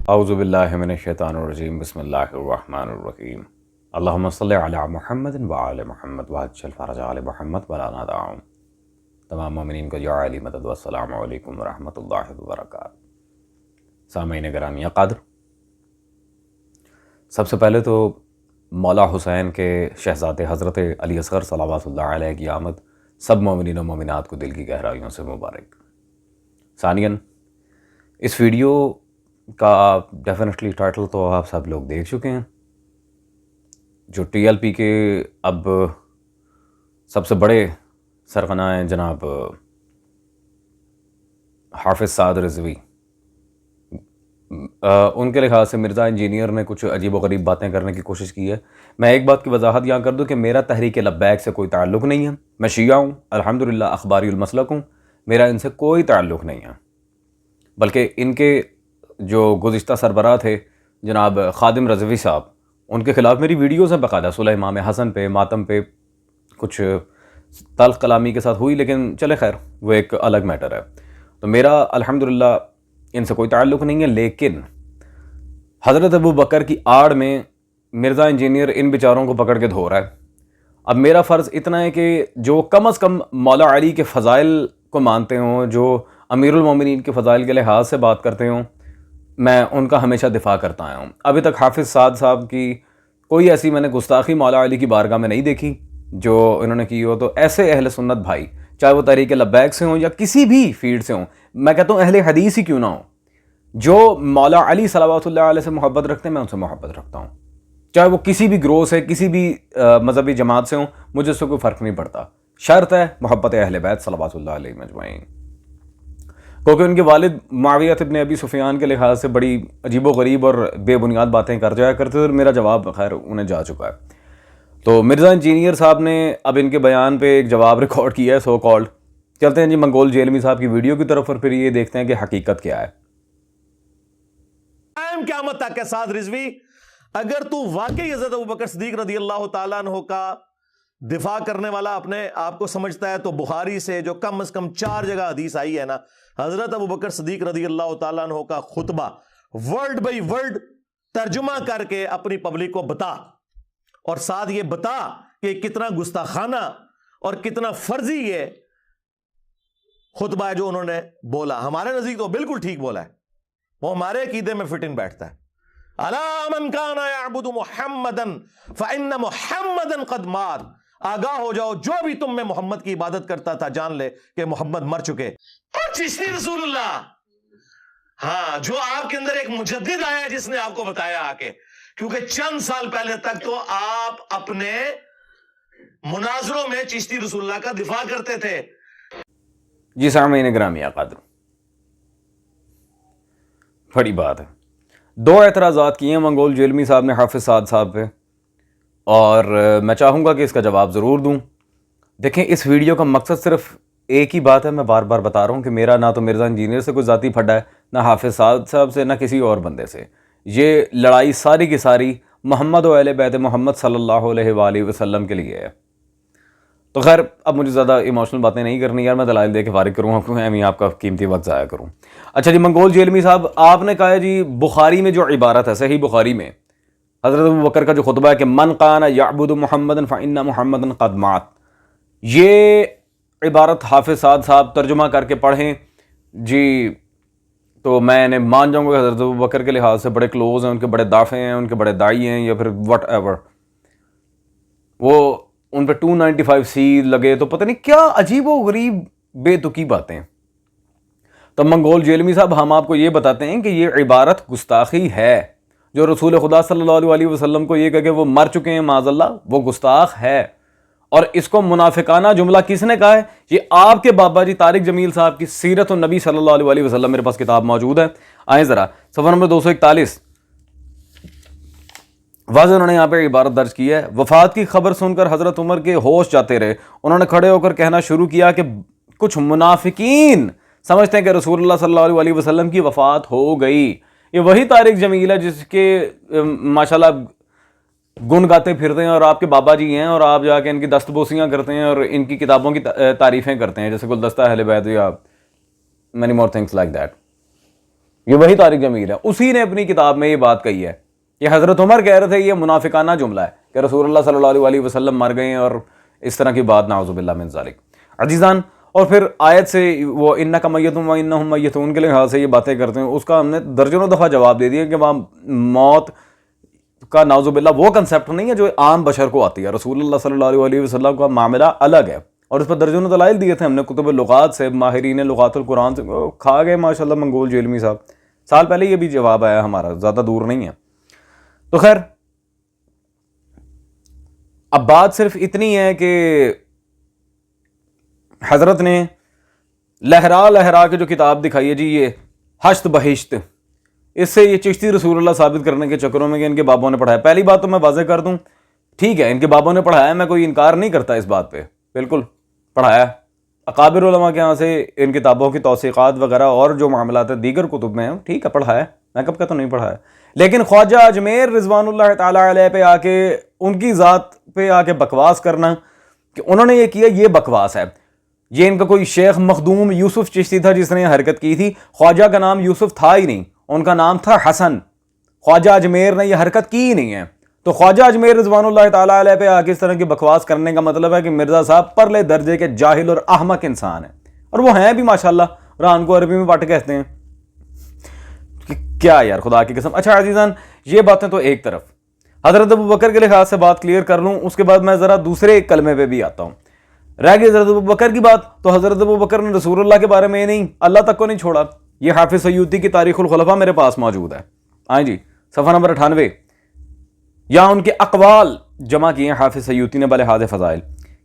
اعوذ باللہ من الشیطان الرجیم بسم اللہ الرحمن الرحیم اللہم صلی علی محمد وآل محمد وعجل فرج آل محمد ولا نادعهم۔ تمام مومنین کو یا علی مدد والسلام علیکم ورحمۃ اللہ وبرکاتہ۔ سامعین گرامی قدر، سب سے پہلے تو مولا حسین کے شہزادے حضرت علی اصغر صلوات اللہ علیہ کی آمد سب مومنین و مومنات کو دل کی گہرائیوں سے مبارک۔ ثانیاً، اس ویڈیو کا ڈیفینیٹلی ٹائٹل تو آپ سب لوگ دیکھ چکے ہیں، جو ٹی ایل پی کے اب سب سے بڑے سرغنہ ہیں جناب حافظ سعد رضوی، ان کے لحاظ سے مرزا انجینئر نے کچھ عجیب و غریب باتیں کرنے کی کوشش کی ہے۔ میں ایک بات کی وضاحت یہاں کر دوں کہ میرا تحریک لبیک سے کوئی تعلق نہیں ہے، میں شیعہ ہوں، الحمدللہ اخباری المسلک ہوں، میرا ان سے کوئی تعلق نہیں ہے، بلکہ ان کے جو گزشتہ سربراہ تھے جناب خادم رضوی صاحب، ان کے خلاف میری ویڈیوز ہیں باقاعدہ، صلح امام حسن پہ، ماتم پہ، کچھ تلخ کلامی کے ساتھ ہوئی، لیکن چلے خیر وہ ایک الگ میٹر ہے۔ تو میرا الحمدللہ ان سے کوئی تعلق نہیں ہے، لیکن حضرت ابو بکر کی آڑ میں مرزا انجینئر ان بیچاروں کو پکڑ کے دھو رہا ہے۔ اب میرا فرض اتنا ہے کہ جو کم از کم مولا علی کے فضائل کو مانتے ہوں، جو امیر المومنین کے فضائل کے لحاظ سے بات کرتے ہوں، میں ان کا ہمیشہ دفاع کرتا آیا ہوں۔ ابھی تک حافظ سعد صاحب کی کوئی ایسی میں نے گستاخی مولا علی کی بارگاہ میں نہیں دیکھی جو انہوں نے کی ہو۔ تو ایسے اہل سنت بھائی، چاہے وہ تحریک لبیک سے ہوں یا کسی بھی فیلڈ سے ہوں، میں کہتا ہوں اہل حدیث ہی کیوں نہ ہوں، جو مولا علی صلوات اللہ علیہ سے محبت رکھتے ہیں میں ان سے محبت رکھتا ہوں، چاہے وہ کسی بھی گروہ سے، کسی بھی مذہبی جماعت سے ہوں، مجھے اس سے کوئی فرق نہیں پڑتا۔ شرط ہے محبت اہل بیت صلوات اللہ علیہ مجمعین، کیونکہ ان کے والد معاویہ ابن ابی سفیان کے لحاظ سے بڑی عجیب و غریب اور بے بنیاد باتیں کر جایا کرتے تھے، اور میرا جواب خیر انہیں جا چکا ہے۔ تو مرزا انجینئر صاحب نے اب ان کے بیان پہ ایک جواب ریکارڈ کیا ہے سو کالڈ۔ چلتے ہیں جی منگول جیلمی صاحب کی ویڈیو کی طرف، اور پھر یہ دیکھتے ہیں کہ حقیقت کیا ہے۔ قیامت تک کے ساتھ رضوی، اگر تو واقعی حضرت ابوبکر صدیق رضی اللہ تعالیٰ عنہ کا دفاع کرنے والا اپنے آپ کو سمجھتا ہے، تو بخاری سے جو کم از کم 4 جگہ حدیث آئی ہے نا، حضرت ابوبکر صدیق رضی اللہ تعالیٰ عنہ کا خطبہ ورڈ بائی ورڈ ترجمہ کر کے اپنی پبلک کو بتا، اور ساتھ یہ بتا کہ کتنا گستاخانہ اور کتنا فرضی یہ خطبہ ہے جو انہوں نے بولا۔ ہمارے نزدیک تو بالکل ٹھیک بولا ہے، وہ ہمارے عقیدے میں فٹ ان بیٹھتا ہے۔ الا من کان یعبد محمدا فان محمدا قد مات، آگاہ ہو جاؤ جو بھی تم میں محمد کی عبادت کرتا تھا جان لے کہ محمد مر چکے۔ اور چشتی رسول اللہ، ہاں، جو آپ کے اندر ایک مجدد آیا جس نے آپ کو بتایا آ کے، کیونکہ چند سال پہلے تک تو آپ اپنے مناظروں میں چشتی رسول اللہ کا دفاع کرتے تھے۔ جی سامعین گرامی قدر، بڑی بات ہے، 2 اعتراضات کیے ہیں منگول جیلمی صاحب نے حافظ سعد صاحب پہ، اور میں چاہوں گا کہ اس کا جواب ضرور دوں۔ دیکھیں، اس ویڈیو کا مقصد صرف ایک ہی بات ہے، میں بار بار بتا رہا ہوں کہ میرا نہ تو مرزا انجینئر سے کوئی ذاتی پھڈا ہے، نہ حافظ سعد صاحب سے، نہ کسی اور بندے سے۔ یہ لڑائی ساری کی ساری محمد و اہل بیت محمد صلی اللہ علیہ وآلہ وسلم کے لیے ہے۔ تو خیر، اب مجھے زیادہ ایموشنل باتیں نہیں کرنی یار، میں دلائل دے کے فارغ کروں، میں آپ کا قیمتی وقت ضائع کروں۔ اچھا جی منگول جیلمی صاحب، آپ نے کہا ہے جی بخاری میں جو عبارت ہے، صحیح بخاری میں حضرت ابو بکر کا جو خطبہ ہے کہ من کان یعبد محمدا فان محمدا قد مات، یہ عبارت حافظ سعد صاحب ترجمہ کر کے پڑھیں جی تو میں نے مان جاؤں گا کہ حضرت ابو بکر کے لحاظ سے بڑے کلوز ہیں، ان کے بڑے دافع ہیں، ان کے بڑے دائی ہیں، یا پھر وٹ ایور، وہ ان پہ 295C لگے تو پتہ نہیں کیا عجیب و غریب بے تکی باتیں۔ تو منگول جیلمی صاحب، ہم آپ کو یہ بتاتے ہیں کہ یہ عبارت گستاخی ہے، جو رسول خدا صلی اللہ علیہ وسلم کو یہ کہہ کہ وہ مر چکے ہیں معاذ اللہ، وہ گستاخ ہے۔ اور اس کو منافقانہ جملہ کس نے کہا ہے؟ یہ آپ کے بابا جی طارق جمیل صاحب کی سیرت النبی صلی اللہ علیہ وسلم، میرے پاس کتاب موجود ہے، آئیں ذرا صفحہ نمبر 241، واضح انہوں نے یہاں پہ عبارت درج کی ہے۔ وفات کی خبر سن کر حضرت عمر کے ہوش جاتے رہے، انہوں نے کھڑے ہو کر کہنا شروع کیا کہ کچھ منافقین سمجھتے ہیں کہ رسول اللہ صلی اللہ علیہ وسلم کی وفات ہو گئی۔ یہ وہی طارق جمیل ہے جس کے ماشاءاللہ گن گاتے پھرتے ہیں، اور آپ کے بابا جی ہیں، اور آپ جا کے ان کی دست بوسیاں کرتے ہیں اور ان کی کتابوں کی تعریفیں کرتے ہیں، جیسے گلدستہ اہل بیت یا many more things like that۔ یہ وہی طارق جمیل ہے، اسی نے اپنی کتاب میں یہ بات کہی ہے. یہ حضرت عمر کہہ رہے تھے یہ منافقانہ جملہ ہے کہ رسول اللہ صلی اللہ علیہ وسلم مر گئے ہیں اور اس طرح کی بات، نعوذ باللہ من ذالک. عزیزان، اور پھر آیت سے وہ انک میت و انہم میتون کے لحاظ سے یہ باتیں کرتے ہیں، اس کا ہم نے درجنوں دفعہ جواب دے دیا کہ وہاں موت کا نعوذ باللہ وہ کنسیپٹ نہیں ہے جو عام بشر کو آتی ہے. رسول اللہ صلی اللہ علیہ وسلم کا معاملہ الگ ہے، اور اس پر درجنوں دلائل دیے تھے ہم نے کتب لغات سے، ماہرین لغات القرآن سے. کھا گئے ماشاءاللہ منگول جیلمی صاحب، سال پہلے یہ بھی جواب آیا ہمارا، زیادہ دور نہیں ہے. تو خیر اب بات صرف اتنی ہے کہ حضرت نے لہرا لہرا کے جو کتاب دکھائی ہے جی، یہ حشت بہشت، اس سے یہ چشتی رسول اللہ ثابت کرنے کے چکروں میں کہ ان کے بابوں نے پڑھایا. پہلی بات تو میں واضح کر دوں، ٹھیک ہے ان کے بابوں نے پڑھایا، میں کوئی انکار نہیں کرتا اس بات پہ، بالکل پڑھایا. اکابر علماء کے ہاں سے ان کتابوں کی توثیقات وغیرہ اور جو معاملات دیگر کتب میں ہیں، ٹھیک ہے پڑھایا، میں کب کہتا ہوں نہیں پڑھایا. لیکن خواجہ اجمیر رضوان اللہ تعالیٰ علیہ پہ آ کے ان کی ذات پہ آ کے بکواس کرنا کہ انہوں نے یہ کیا، یہ بکواس ہے. یہ ان کا کوئی شیخ مخدوم یوسف چشتی تھا جس نے یہ حرکت کی تھی. خواجہ کا نام یوسف تھا ہی نہیں، ان کا نام تھا حسن. خواجہ اجمیر نے یہ حرکت کی ہی نہیں ہے. تو خواجہ اجمیر رضوان اللہ تعالیٰ علیہ پہ آ کے اس طرح کی بکواس کرنے کا مطلب ہے کہ مرزا صاحب پرلے درجے کے جاہل اور احمق انسان ہیں، اور وہ ہیں بھی ماشاءاللہ. ران کو عربی میں وٹ کہتے ہیں. کیا یار خدا کی قسم. اچھا عزیزان، یہ باتیں تو ایک طرف حضرت ابو بکر کے لحاظ سے بات کلیئر کر لوں، اس کے بعد میں ذرا دوسرے کلمے پہ بھی آتا ہوں. رہ گئی حضرت ابو بکر کی بات، تو حضرت ابو بکر نے رسول اللہ کے بارے میں نہیں، اللہ تک کو نہیں چھوڑا. یہ حافظ سیوطی کی تاریخ الخلفاء میرے پاس موجود ہے. آئیں جی صفحہ نمبر 98، یہاں ان کے اقوال جمع کیے ہیں حافظ سیوطی نے بلحاظ فضائل،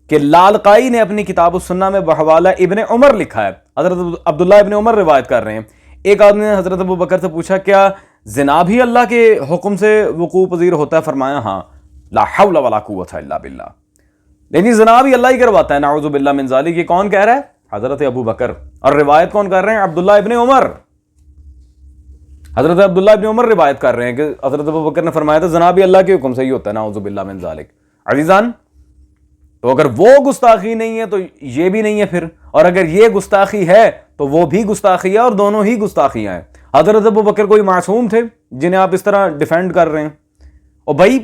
کہ لالقائی نے اپنی کتاب السنہ میں بحوالہ ابن عمر لکھا ہے. حضرت عبداللہ ابن عمر روایت کر رہے ہیں. ایک آدمی نے حضرت ابو بکر سے پوچھا کیا زنا بھی اللہ کے حکم سے وقوع پذیر ہوتا ہے؟ فرمایا ہاں، لا حول ولا قوت الا باللہ. لیکن زنا بھی اللہ ہی کرواتا ہے، نعوذ باللہ من ذالک. یہ کون کہہ رہا ہے؟ حضرت ابو بکر. اور روایت کون کر رہے ہیں؟ عبداللہ ابن عمر. حضرت عبداللہ ابن عمر روایت کر رہے ہیں کہ حضرت ابو بکر نے فرمایا تھا زنا بھی اللہ کے حکم سے ہی ہوتا ہے، نعوذ باللہ من ذالک. عزیزان، تو اگر وہ گستاخی نہیں ہے تو یہ بھی نہیں ہے پھر، اور اگر یہ گستاخی ہے تو وہ بھی گستاخی ہے، اور دونوں ہی گستاخیاں ہیں. حضرت ابو بکر کوئی معصوم تھے جنہیں آپ اس طرح ڈیفینڈ کر رہے ہیں؟ اور بھائی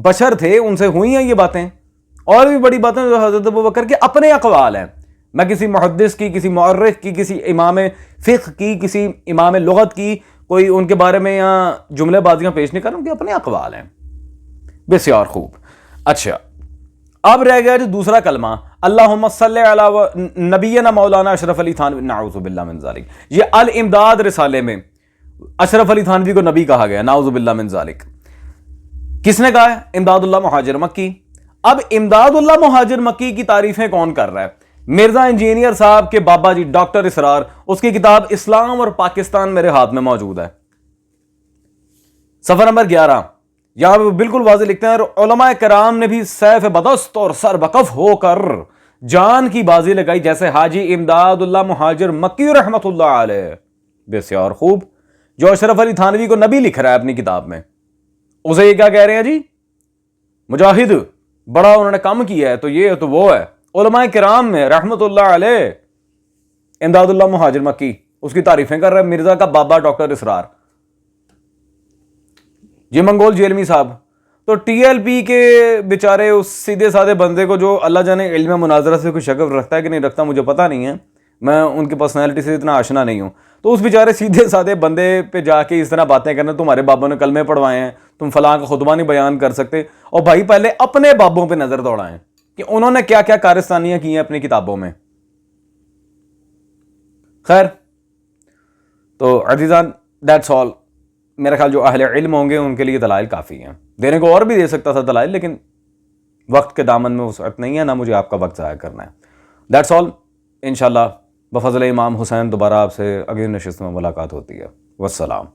بشر تھے، ان سے ہوئی ہیں یہ باتیں. اور بھی بڑی باتیں جو حضرت ابو بکر کے اپنے اقوال ہیں. میں کسی محدث کی، کسی مورخ کی، کسی امام فقہ کی، کسی امام لغت کی کوئی ان کے بارے میں یہاں جملے بازیاں پیش نہیں کر رہا ہوں، کہ اپنے اقوال ہیں. بسیار خوب. اچھا اب رہ گیا جو دوسرا کلمہ، اللہم صلی علی نبینا مولانا اشرف علی تھانوی، نعوذ باللہ من ذالک. یہ الامداد رسالے میں اشرف علی تھانوی کو نبی کہا گیا، نعوذ باللہ من ذالک. کس نے کہا ہے؟ امداد اللہ مہاجر مکی. اب امداد اللہ مہاجر مکی کی تعریفیں کون کر رہا ہے؟ مرزا انجینئر صاحب کے بابا جی ڈاکٹر اسرار، اس کی کتاب اسلام اور پاکستان میرے ہاتھ میں موجود ہے. صفحہ نمبر 11، یہاں پہ بالکل واضح لکھتے ہیں، علماء کرام نے بھی سیف بدست اور سر بکف ہو کر جان کی بازی لگائی، جیسے حاجی امداد اللہ مہاجر مکی رحمت اللہ علیہ. بسیار خوب. جو اشرف علی تھانوی کو نبی لکھ رہا ہے اپنی کتاب میں، اسے یہ کیا کہہ رہے ہیں جی؟ مجاہد، بڑا انہوں نے کام کیا ہے، تو یہ تو وہ ہے. علماء کرام میں رحمت اللہ علیہ امداد اللہ مہاجر مکی اس کی تعریفیں کر رہے ہیں، مرزا کا بابا ڈاکٹر اسرار. یہ منگول جیلمی صاحب تو ٹی ایل پی کے بیچارے اس سیدھے سادے بندے کو، جو اللہ جانے علم مناظرہ سے کوئی شغف رکھتا ہے کہ نہیں رکھتا مجھے پتہ نہیں ہے، میں ان کی پرسنالٹی سے اتنا آشنا نہیں ہوں، تو اس بیچارے سیدھے سادے بندے پہ جا کے اس طرح باتیں کرنا، تمہارے بابوں نے کلمے پڑھوائے ہیں، تم فلاں کا خطبہ نہیں بیان کر سکتے. اور بھائی پہلے اپنے بابوں پہ نظر دوڑائیں کہ انہوں نے کیا کیا کارستانیاں کی ہیں اپنی کتابوں میں. خیر تو عزیزان دیٹس آل. میرا خیال جو اہل علم ہوں گے ان کے لیے دلائل کافی ہیں، دینے کو اور بھی دے سکتا تھا دلائل، لیکن وقت کے دامن میں وسعت نہیں ہے، نہ مجھے آپ کا وقت ضائع کرنا ہے. That's all. انشاءاللہ بفضل امام حسین دوبارہ آپ سے اگلی نشست میں ملاقات ہوتی ہے. والسلام.